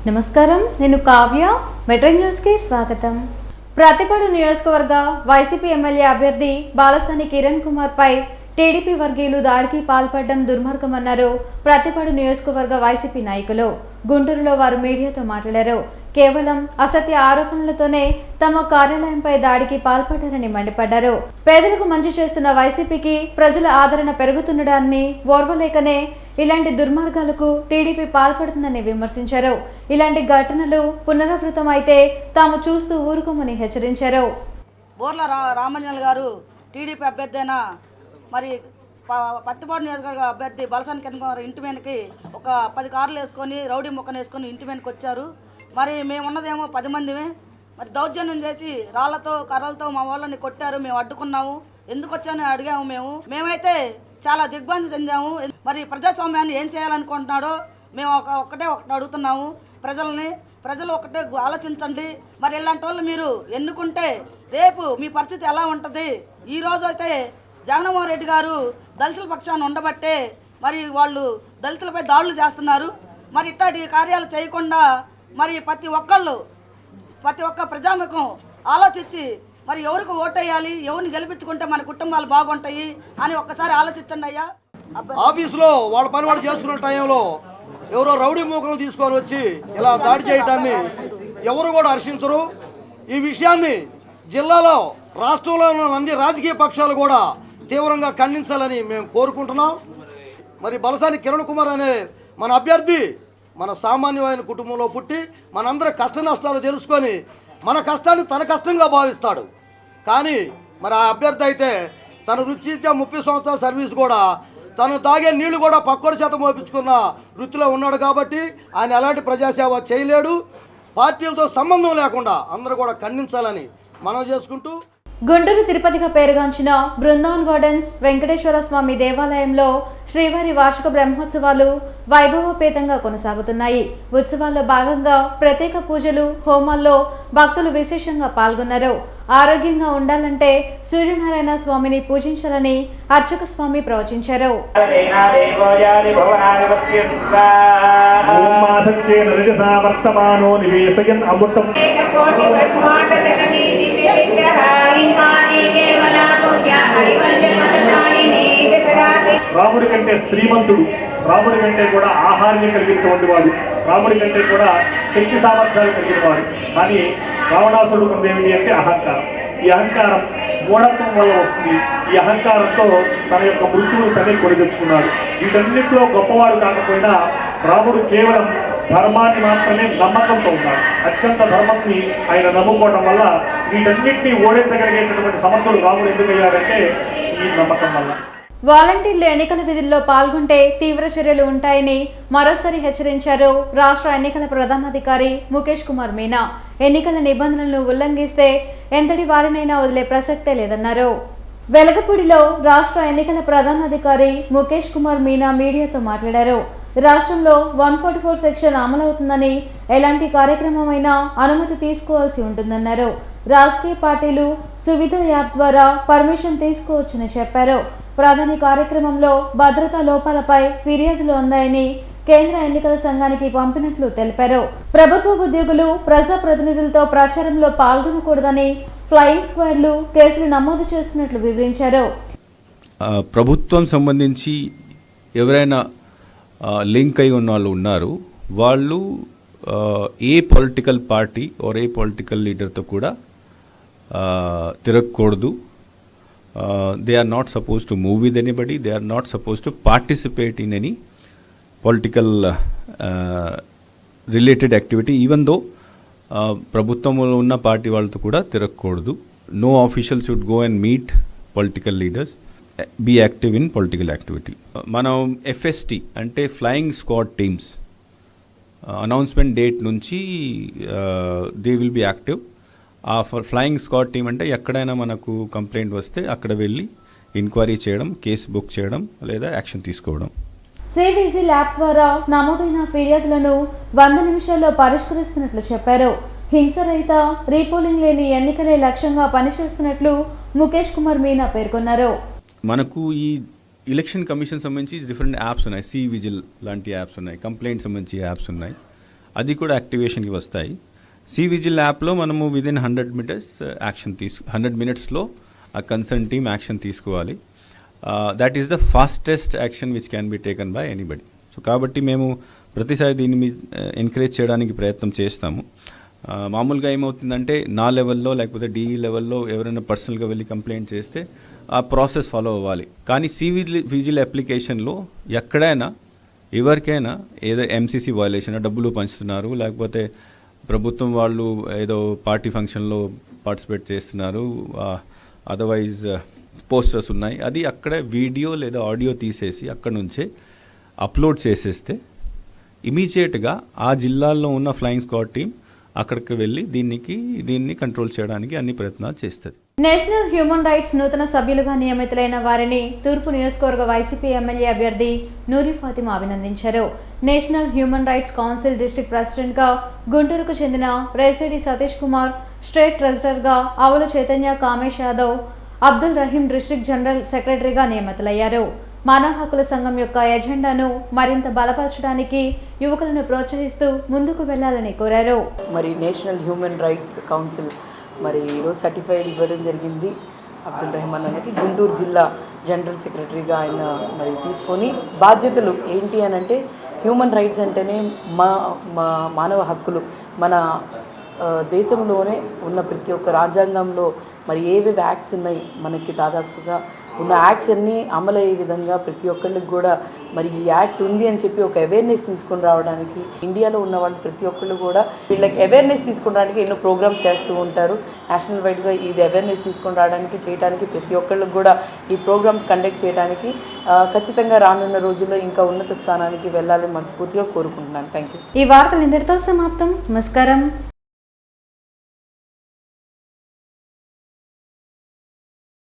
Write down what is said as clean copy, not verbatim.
నమస్కారం, నేను కావ్య. మెట్రో న్యూస్కి స్వాగతం. ప్రతిపాడు నియోజకవర్గ వైసీపీ ఎమ్మెల్యే అభ్యర్థి బాలసాని కిరణ్ కుమార్ పై టీడీపీ వర్గీయులు దాడికి పాల్పడడం దుర్మార్గమన్నారు ప్రతిపాడు నియోజకవర్గ వైసీపీ నాయకులు. గుంటూరులో వారు మీడియాతో మాట్లాడారు. కేవలం అసత్య ఆరోపణలతోనే తమ కార్యాలయంపై దాడికి పాల్పడ్డారని మండిపడ్డారు. పేదలకు మంచి చేస్తున్న వైసీపీకి ప్రజల ఆదరణ పెరుగుతుండడాన్ని ఓర్వలేకనే ఇలాంటి దుర్మార్గాలకు టీడీపీ పాల్పడుతుందని విమర్శించారు. ఇలాంటి ఘటనలు పునరావృతం అయితే తాము చూస్తూ ఊరుకోమని హెచ్చరించారు. బోర్ల రామంజన్ గారు టీడీపీ అభ్యర్థి అయిన మరి పత్తిపాడు నియోజకవర్గ అభ్యర్థి బాలసాని కిరణ్ కుమార్ ఇంటి మీదకి ఒక 10 కార్లు వేసుకొని రౌడీ మొక్కను వేసుకొని ఇంటి మీదకి వచ్చారు. మరి మేము ఉన్నదేమో 10 మందిమే. మరి దౌర్జన్యం చేసి రాళ్లతో కర్రలతో మా వాళ్ళని కొట్టారు. మేము అడ్డుకున్నాము. ఎందుకు వచ్చానని అడిగాము. మేమైతే చాలా దిగ్భ్రాంతి చెందాము. మరి ప్రజాస్వామ్యాన్ని ఏం చేయాలనుకుంటున్నాడో మేము ఒకటే అడుగుతున్నాము ప్రజలు ఒకటే ఆలోచించండి. మరి ఇలాంటి వాళ్ళు మీరు ఎన్నుకుంటే రేపు మీ పరిస్థితి ఎలా ఉంటుంది? ఈరోజు అయితే జగన్మోహన్ రెడ్డి గారు దళితుల పక్షాన్ని ఉండబట్టే మరి వాళ్ళు దళితులపై దాడులు చేస్తున్నారు. మరి ఇట్లాంటి కార్యాలు చేయకుండా మరి ప్రతి ఒక్క ప్రజాముఖం ఆలోచించి మరి ఎవరికి ఓటేయాలి, ఎవరిని గెలిపించుకుంటే మన కుటుంబాలు బాగుంటాయి అని ఒక్కసారి ఆలోచించండి అయ్యా. ఆఫీసులో వాళ్ళ పని వాళ్ళు చేసుకున్న టైంలో ఎవరో రౌడీ మూకలను తీసుకొని వచ్చి ఇలా దాడి చేయటాన్ని ఎవరు కూడా హర్షించరు. ఈ విషయాన్ని జిల్లాలో రాష్ట్రంలో ఉన్న అన్ని రాజకీయ పక్షాలు కూడా తీవ్రంగా ఖండించాలని మేము కోరుకుంటున్నాం. మరి బాలసాని కిరణ్ కుమార్ అనే మన అభ్యర్థి మన సామాన్యమైన కుటుంబంలో పుట్టి మనందరి కష్ట నష్టాలు తెలుసుకొని మన కష్టాన్ని తన కష్టంగా భావిస్తాడు. కానీ మరి ఆ అభ్యర్థి అయితే తను రుచించే 30 సంవత్సరాల సర్వీస్ కూడా తను తాగే నీళ్లు కూడా పక్కోడి చేత మోపించుకున్న వృత్తిలో ఉన్నాడు. కాబట్టి ఆయన ఎలాంటి ప్రజాసేవ చేయలేడు. పార్టీలతో సంబంధం లేకుండా అందరూ కూడా ఖండించాలని మనం చేసుకుంటూ గుంటూరు తిరుపతిగా పేరుగాంచిన బృందావన్ గార్డెన్స్ వెంకటేశ్వర స్వామి దేవాలయంలో శ్రీవారి వార్షిక బ్రహ్మోత్సవాలు వైభవోపేతంగా కొనసాగుతున్నాయి. ఉత్సవాల్లో భాగంగా ప్రత్యేక పూజలు, హోమాల్లో భక్తులు విశేషంగా పాల్గొన్నారు. ఆరోగ్యంగా ఉండాలంటే సూర్యనారాయణ స్వామిని పూజించాలని అర్చక స్వామి ప్రవచించారు. రాముడి కంటే శ్రీమంతుడు, రాముడి కంటే కూడా ఆహార్యం కలిగినటువంటి వాడు, రాముడి కంటే కూడా శక్తి సామర్థ్యాలు కలిగిన వాడు. కానీ రావణాసుడు కొందేమిటి అంటే అహంకారం. ఈ అహంకారం మూఢత్వం వల్ల వస్తుంది. ఈ అహంకారంతో తన యొక్క మృత్యువును తనే కొని తెచ్చుకున్నాడు. వీటన్నింటిలో గొప్పవాడు కాకపోయినా రాముడు కేవలం ధర్మాన్ని మాత్రమే నమ్మకంతో ఉన్నాడు. అత్యంత ధర్మాన్ని ఆయన నమ్ముకోవడం వల్ల వీటన్నిటినీ ఓడించగలిగేటటువంటి సమర్థుడు రాముడు ఎందుకయ్యాడంటే ఈ నమ్మకం వల్ల. వాలంటీర్లు ఎన్నికల విధుల్లో పాల్గొంటే తీవ్ర చర్యలు ఉంటాయని మరోసారి హెచ్చరించారు రాష్ట్ర ఎన్నికల ప్రధానాధికారి ముఖేష్ కుమార్ మీనా. ఎన్నికల నిబంధనలను ఉల్లంఘిస్తే ఎంతటి వారినైనా వదిలే ప్రసక్తే లేదన్నారు. వెలగపూడిలో రాష్ట్ర ఎన్నికల ప్రధానాధికారి ముఖేష్ కుమార్ మీనా మీడియాతో మాట్లాడారు. రాష్ట్రంలో 144 సెక్షన్ అమలవుతుందని ఎలాంటి కార్యక్రమమైనా అనుమతి తీసుకోవాల్సి ఉంటుందన్నారు. రాజకీయ పార్టీలు సువిధ యాప్ ద్వారా పర్మిషన్ తీసుకోవచ్చని చెప్పారు. ప్రధాని కార్యక్రమంలో భద్రతా లోపాలపై ఫిర్యాదులు అందాయని కేంద్ర ఎన్నికల సంఘానికి పంపినట్లు తెలిపారు. ప్రభుత్వ ఉద్యోగులు ప్రజాప్రతినిధులతో ప్రచారంలో పాల్గొనకూడదని ఫ్లయింగ్ స్క్వాడ్లు కేసులు నమోదు చేస్తున్నట్లు వివరించారు. ప్రభుత్వం సంబంధించి ఎవరైనా లింక్ అయి ఉన్న వాళ్ళు ఉన్నారు, వాళ్ళు a political party or a political లీడర్తో కూడా తిరగకూడదు. They are not supposed to move with anybody. They are not supposed to participate in any political related activity, even though ప్రభుత్వంలో ఉన్న పార్టీ వాళ్ళతో కూడా తిరగకూడదు. No official should go and meet political leaders. Be active in political activity. మనం FST అంటే flying squad teams announcement date నుంచి they will be active. ఆ flying squad team అంటే ఎక్కడైనా మనకు కంప్లైంట్ వస్తే అక్కడ వెళ్ళి ఎంక్వైరీ చేయడం, కేసు బుక్ చేయడం లేదా యాక్షన్ తీసుకోవడం. సివిజి ల్యాబ్ ద్వారా నమోదైన ఫిర్యాదులను 100 నిమిషాల్లో పరిష్కరిస్తున్నట్లు చెప్పారు. హింసరహిత రీపోలింగ్ లేని ఎన్నికలే లక్ష్యంగా పనిచేస్తున్నట్లు ముఖేష్ కుమార్ మీనా పేర్కొన్నారు. మనకు ఈ ఎలక్షన్ కమిషన్ సంబంధించి డిఫరెంట్ యాప్స్ ఉన్నాయి. సి విజిల్ లాంటి యాప్స్ ఉన్నాయి, కంప్లైంట్ సంబంధించి యాప్స్ ఉన్నాయి. అది కూడా యాక్టివేషన్కి వస్తాయి. విజిల్ యాప్లో మనము విదిన్ 100 మీటర్స్ యాక్షన్ 100 మినిట్స్లో ఆ కన్సర్న్ టీమ్ యాక్షన్ తీసుకోవాలి. That is the fastest action which can be taken by anybody. So కాబట్టి మేము ప్రతిసారి దీన్ని మీద ఎంకరేజ్ చేయడానికి ప్రయత్నం చేస్తాము. మామూలుగా ఏమవుతుందంటే నా లెవెల్లో లేకపోతే డిఈ లెవెల్లో ఎవరైనా పర్సనల్గా వెళ్ళి కంప్లైంట్ చేస్తే ఆ ప్రాసెస్ ఫాలో అవ్వాలి. కానీ విజిల్ అప్లికేషన్లో ఎక్కడైనా ఎవరికైనా ఏదో ఎంసీసీ వయలేషన్, డబ్బులు పంచుతున్నారు, లేకపోతే ప్రభుత్వం వాళ్ళు ఏదో పార్టీ ఫంక్షన్లో పార్టిసిపేట్ చేస్తున్నారు, అదర్వైజ్ పోస్టర్స్ ఉన్నాయి, అది అక్కడ వీడియో లేదా ఆడియో తీసేసి అక్కడ నుంచే అప్లోడ్ చేసేస్తే ఇమీడియట్గా ఆ జిల్లాల్లో ఉన్న ఫ్లయింగ్ స్క్వాడ్ టీం అక్కడికి వెళ్ళి దీన్ని కంట్రోల్ చేయడానికి అన్ని ప్రయత్నాలు చేస్తుంది. నేషనల్ హ్యూమన్ రైట్స్ నూతన సభ్యులుగా నియమితులైన వారిని తూర్పు నియోజకవర్గ వైసీపీ ఎమ్మెల్యే అభ్యర్థి నూరి ఫాతిమా అభినందించారు. National human rights council district ప్రెసిడెంట్గా గుంటూరుకు చెందిన రేసిడి సతీష్ కుమార్, స్టేట్ ట్రెజరర్గా ఆవుల చైతన్య కామేష్ యాదవ్, అబ్దుల్ రహీం డిస్ట్రిక్ట్ జనరల్ సెక్రటరీగా నియమితులయ్యారు. మానవ హక్కుల సంఘం యొక్క ఎజెండాను మరింత బలపరచడానికి యువకులను ప్రోత్సహిస్తూ ముందుకు వెళ్లాలని కోరారు. మరి నేషనల్ హ్యూమన్ రైట్స్ కౌన్సిల్ మరి ఈరోజు సర్టిఫైడ్ ఇవ్వడం జరిగింది అబ్దుల్ రెహమాన్ అన్నకి. గుంటూరు జిల్లా జనరల్ సెక్రటరీగా ఆయన మరి తీసుకొని బాధ్యతలు ఏంటి అని అంటే హ్యూమన్ రైట్స్ అంటేనే మానవ హక్కులు మన దేశంలోనే ఉన్న ప్రతి ఒక్క రాజ్యాంగంలో మరి ఏవేవి యాక్ట్స్ ఉన్నాయి మనకి దాదాపుగా ఉన్న యాక్ట్స్ అన్నీ అమలు అయ్యే విధంగా ప్రతి ఒక్కళ్ళకి కూడా మరి ఈ యాక్ట్ ఉంది అని చెప్పి ఒక అవేర్నెస్ తీసుకొని రావడానికి ఇండియాలో ఉన్న వాళ్ళు ప్రతి ఒక్కళ్ళు కూడా వీళ్ళకి అవేర్నెస్ తీసుకొని రావడానికి ఎన్నో ప్రోగ్రామ్స్ చేస్తూ ఉంటారు. నేషనల్ వైడ్గా ఇది అవేర్నెస్ తీసుకొని రావడానికి చేయడానికి ప్రతి ఒక్కళ్ళకి కూడా ఈ ప్రోగ్రామ్స్ కండక్ట్ చేయడానికి ఖచ్చితంగా రానున్న రోజుల్లో ఇంకా ఉన్నత స్థానానికి వెళ్ళాలని మనస్ఫూర్తిగా కోరుకుంటున్నాను. Thank you. ఈ వార్తలు ఇంతటితో సమాప్తం. నమస్కారం.